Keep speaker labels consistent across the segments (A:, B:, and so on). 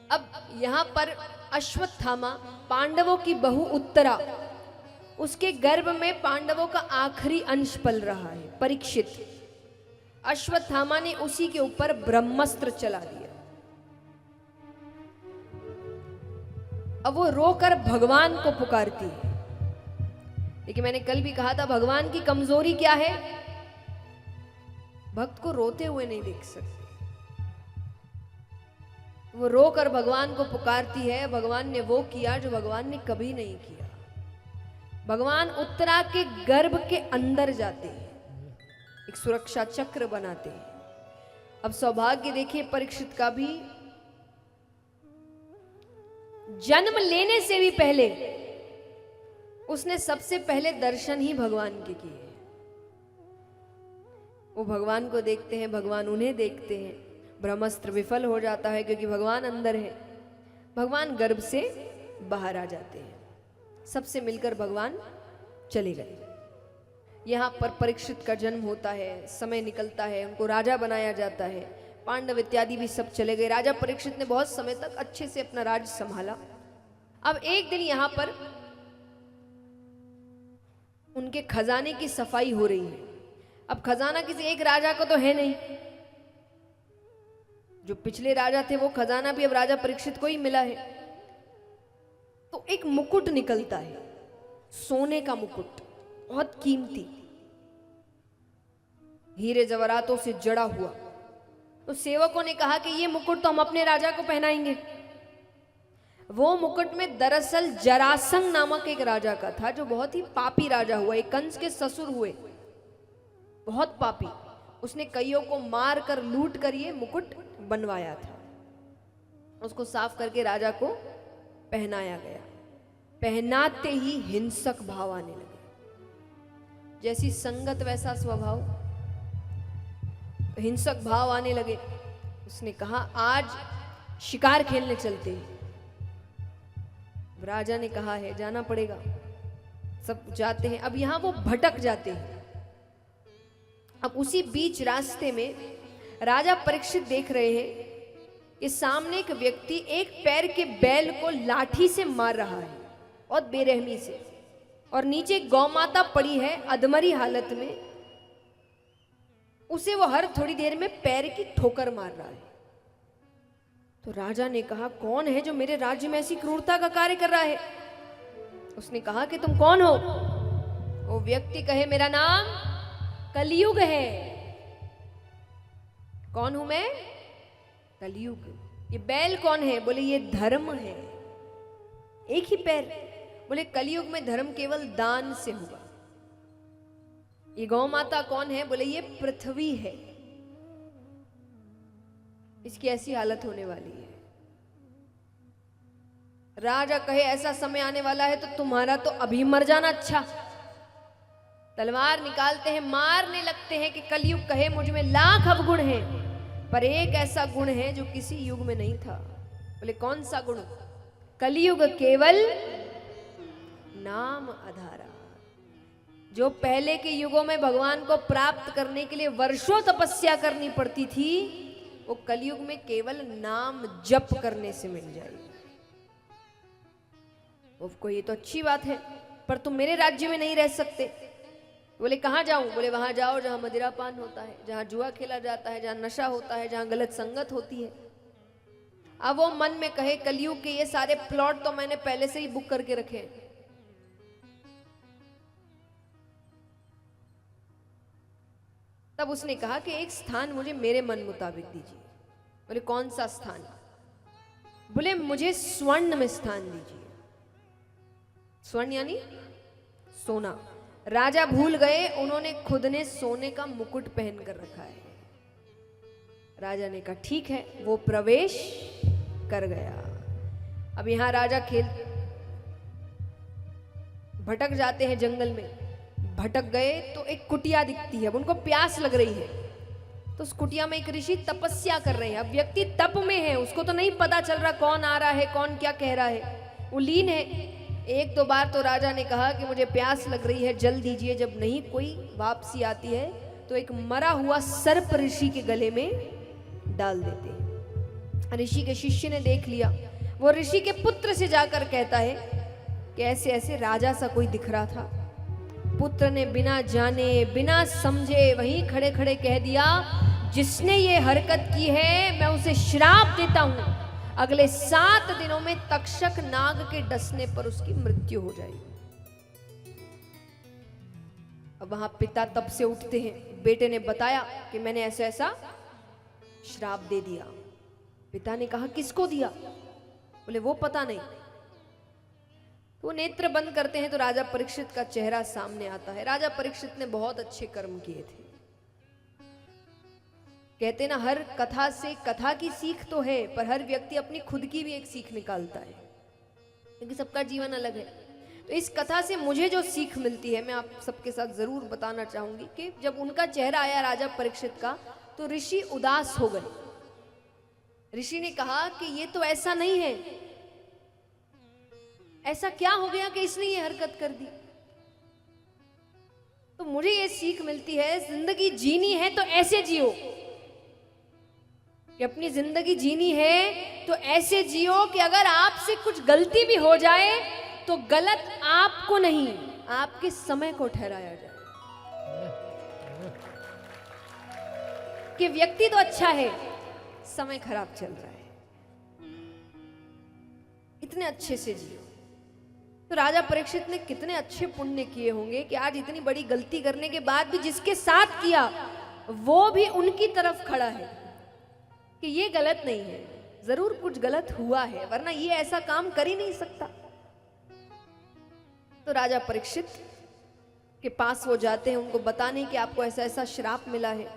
A: अब यहाँ पर अश्वत्थामा पांडवों की बहु उत्तरा, उसके गर्भ में पांडवों का आखिरी अंश पल रहा है, परीक्षित। अश्वत्थामा ने उसी के ऊपर ब्रह्मास्त्र चला दिया। अब वो रोकर भगवान को पुकारती है। लेकिन मैंने कल भी कहा था, भगवान की कमजोरी क्या है? भक्त को रोते हुए नहीं देख सकते। वो रोकर भगवान को पुकारती है। भगवान ने वो किया जो भगवान ने कभी नहीं किया। भगवान उत्तरा के गर्भ के अंदर जाते हैं, एक सुरक्षा चक्र बनाते हैं। अब सौभाग्य देखिए परीक्षित का भी, जन्म लेने से भी पहले उसने सबसे पहले दर्शन ही भगवान के किए। वो भगवान को देखते हैं, भगवान उन्हें देखते हैं। ब्रह्मास्त्र विफल हो जाता है क्योंकि भगवान अंदर है। भगवान गर्भ से बाहर आ जाते हैं, सबसे मिलकर भगवान चले गए। यहाँ पर परीक्षित का जन्म होता है, समय निकलता है, उनको राजा बनाया जाता है। पांडव इत्यादि भी सब चले गए। राजा परीक्षित ने बहुत समय तक अच्छे से अपना राज्य संभाला। अब एक दिन यहाँ पर उनके खजाने की सफाई हो रही है। अब खजाना किसी एक राजा को तो है नहीं, जो पिछले राजा थे वो खजाना भी अब राजा परीक्षित को ही मिला है। तो एक मुकुट निकलता है, सोने का मुकुट, बहुत कीमती, हीरे जवाहरातों से जड़ा हुआ। तो सेवकों ने कहा कि ये मुकुट तो हम अपने राजा को पहनाएंगे। वो मुकुट में दरअसल जरासंध नामक एक राजा का था, जो बहुत ही पापी राजा हुआ, एक कंस के ससुर हुए, बहुत पापी। उसने कईयों को मार कर लूट कर ये मुकुट बनवाया था। उसको साफ करके राजा को पहनाया गया। पहनाते ही हिंसक भाव आने लगे। जैसी संगत वैसा स्वभाव, हिंसक भाव आने लगे। उसने कहा आज शिकार खेलने चलते हैं। राजा ने कहा है जाना पड़ेगा। सब जाते हैं। अब यहां वो भटक जाते हैं। अब उसी बीच रास्ते में राजा परीक्षित देख रहे हैं कि सामने एक व्यक्ति एक पैर के बैल को लाठी से मार रहा है और बेरहमी से, और नीचे गौ माता पड़ी है अधमरी हालत में, उसे वो हर थोड़ी देर में पैर की ठोकर मार रहा है। तो राजा ने कहा कौन है जो मेरे राज्य में ऐसी क्रूरता का कार्य कर रहा है? उसने कहा कि तुम कौन हो? वो व्यक्ति कहे मेरा नाम कलयुग है। कौन हूं मैं? कलयुग। ये बैल कौन है? बोले ये धर्म है, एक ही पैर। बोले कलयुग में धर्म केवल दान से होगा। ये गौ माता कौन है? बोले ये पृथ्वी है, इसकी ऐसी हालत होने वाली है। राजा कहे ऐसा समय आने वाला है तो तुम्हारा तो अभी मर जाना अच्छा। तलवार निकालते हैं, मारने लगते हैं कि कलयुग कहे मुझ में लाख अवगुण है, पर एक ऐसा गुण है जो किसी युग में नहीं था। बोले कौन सा गुण? कलयुग केवल नाम आधारा। जो पहले के युगों में भगवान को प्राप्त करने के लिए वर्षों तपस्या करनी पड़ती थी, वो कलयुग में केवल नाम जप करने से मिल जाएगी। उसको ये तो अच्छी बात है, पर तुम मेरे राज्य में नहीं रह सकते। बोले कहाँ जाऊं? बोले वहां जाओ जहां मदिरापान होता है, जहां जुआ खेला जाता है, जहां नशा होता है, जहां गलत संगत होती है। अब वो मन में कहे कलयुग के ये सारे प्लॉट तो मैंने पहले से ही बुक करके रखे हैं। तब उसने कहा कि एक स्थान मुझे मेरे मन मुताबिक दीजिए। बोले कौन सा स्थान? बोले मुझे स्वर्ण में स्थान दीजिए। स्वर्ण यानी सोना। राजा भूल गए, उन्होंने खुद ने सोने का मुकुट पहन कर रखा है। राजा ने कहा ठीक है, वो प्रवेश कर गया। अब यहां राजा भटक जाते हैं जंगल में। भटक गए तो एक कुटिया दिखती है। अब उनको प्यास लग रही है, तो उस कुटिया में एक ऋषि तपस्या कर रहे हैं। अब व्यक्ति तप में है, उसको तो नहीं पता चल रहा कौन आ रहा है, कौन क्या कह रहा है, वो लीन है। एक दो बार तो राजा ने कहा कि मुझे प्यास लग रही है, जल दीजिए। जब नहीं कोई वापसी आती है तो एक मरा हुआ सर्प ऋषि के गले में डाल देते हैं। ऋषि के शिष्य ने देख लिया। वो ऋषि के पुत्र से जाकर कहता है कि ऐसे ऐसे राजा सा कोई दिख रहा था। पुत्र ने बिना जाने बिना समझे वहीं खड़े खड़े कह दिया, जिसने ये हरकत की है मैं उसे श्राप देता हूं, अगले 7 दिनों में तक्षक नाग के डसने पर उसकी मृत्यु हो जाएगी। अब वहां पिता तब से उठते हैं। बेटे ने बताया कि मैंने ऐसा ऐसा श्राप दे दिया। पिता ने कहा किसको दिया? बोले वो पता नहीं। तो वो नेत्र बंद करते हैं तो राजा परीक्षित का चेहरा सामने आता है। राजा परीक्षित ने बहुत अच्छे कर्म किए थे। कहते ना, हर कथा से कथा की सीख तो है, पर हर व्यक्ति अपनी खुद की भी एक सीख निकालता है, क्योंकि सबका जीवन अलग है। तो इस कथा से मुझे जो सीख मिलती है मैं आप सबके साथ जरूर बताना चाहूंगी कि जब उनका चेहरा आया राजा परीक्षित का तो ऋषि उदास हो गए। ऋषि ने कहा कि ये तो ऐसा नहीं है, ऐसा क्या हो गया कि इसने ये हरकत कर दी? तो मुझे ये सीख मिलती है, जिंदगी जीनी है तो ऐसे जियो, कि अपनी जिंदगी जीनी है तो ऐसे जियो कि अगर आपसे कुछ गलती भी हो जाए तो गलत आपको नहीं, आपके समय को ठहराया जाए। कि व्यक्ति तो अच्छा है, समय खराब चल रहा है, इतने अच्छे से जियो। तो राजा परीक्षित ने कितने अच्छे पुण्य किए होंगे कि आज इतनी बड़ी गलती करने के बाद भी जिसके साथ किया वो भी उनकी तरफ खड़ा है कि ये गलत नहीं है, जरूर कुछ गलत हुआ है, वरना ये ऐसा काम कर ही नहीं सकता। तो राजा परीक्षित के पास वो जाते हैं, उनको बताने कि आपको ऐसा ऐसा श्राप मिला है।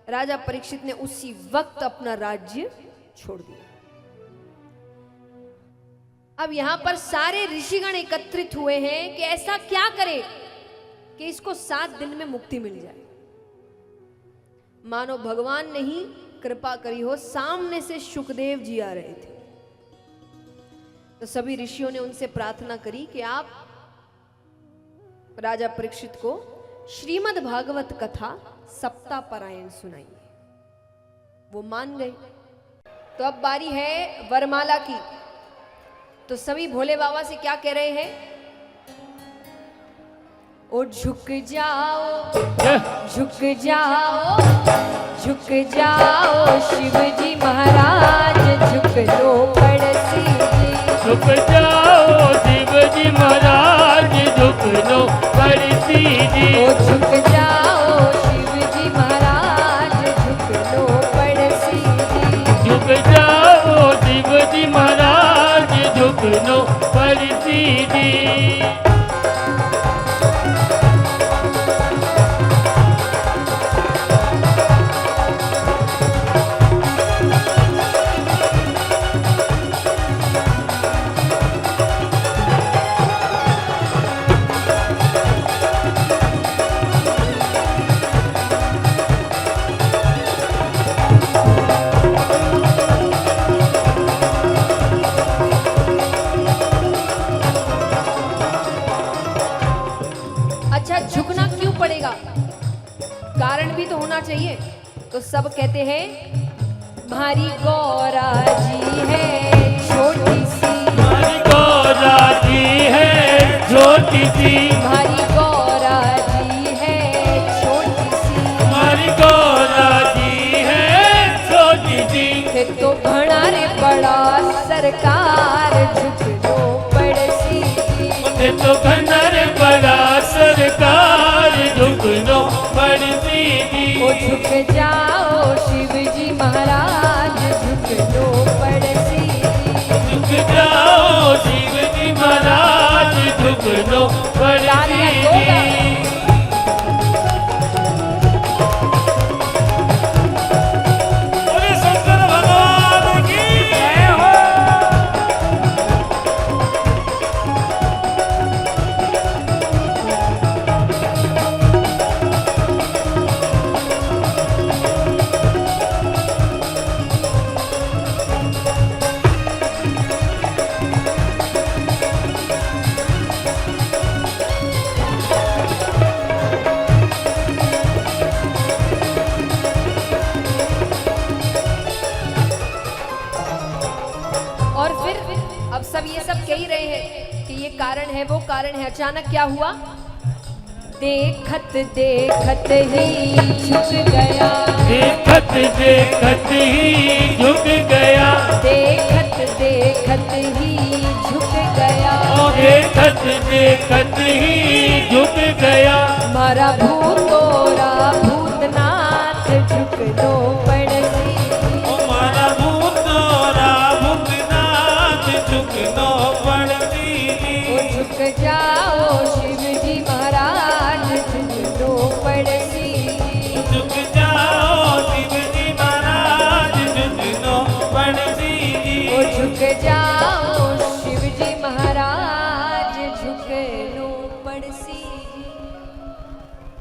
A: राजा परीक्षित ने उसी वक्त अपना राज्य छोड़ दिया। अब यहां पर सारे ऋषिगण एकत्रित हुए हैं कि ऐसा क्या करे कि इसको 7 दिन में मुक्ति मिल जाए। मानो भगवान ने ही कृपा करी हो, सामने से शुकदेव जी आ रहे थे। तो सभी ऋषियों ने उनसे प्रार्थना करी कि आप राजा परीक्षित को श्रीमद् भागवत कथा सप्ताह पारायण सुनाइए। वो मान गए। तो अब बारी है वरमाला की। तो सभी भोले बाबा से क्या कह रहे हैं? ओ झुक जाओ, झुक जाओ, झुक जाओ शिव जी महाराज, झुक लो पड़सी जी।
B: झुक जाओ शिव जी महाराज, झुक लो पड़सी जी।
A: ओ झुक जाओ शिव जी महाराज, झुक लो पड़सी जी।
B: झुक जाओ शिव जी महाराज, झुक लो पड़सी जी।
A: कारण भी तो होना चाहिए। तो सब कहते हैं भारी गौरा जी है छोटी सी,
B: भारी गौरा जी है छोटी सी,
A: भारी गौरा जी है छोटी सी,
B: भारी गौरा जी है छोटी सी।
A: फिर तो घना रे बड़ा सरकार, झुक लो पड़सी जी।
B: फिर तो घना रे बड़ा सरकार, झुक लो पड़सी जी।
A: ओ झुक जाओ शिव जी महाराज, झुक लो पड़सी जी।
B: झुक जाओ शिव जी महाराज, झुक लो पड़सी जी। बोले शंकर भगवान की जय हो।
A: अब सब ये सब कह ही रहे हैं कि ये कारण है वो कारण है। अचानक क्या हुआ? देखत देखत ही झुक गया,
B: देखत देखत ही झुक गया,
A: देखत देखत ही झुक गया,
B: ओ देखत देखत ही झुक गया।
A: मारा भूतोरा भूतनाथ झुकनो पड़सी।
B: ओ मारा भूतोरा भूतनाथ झुकनो पड़सी।
A: ओ झुक जाओ शिव जी महाराज झुकनो पड़सी।
B: झुक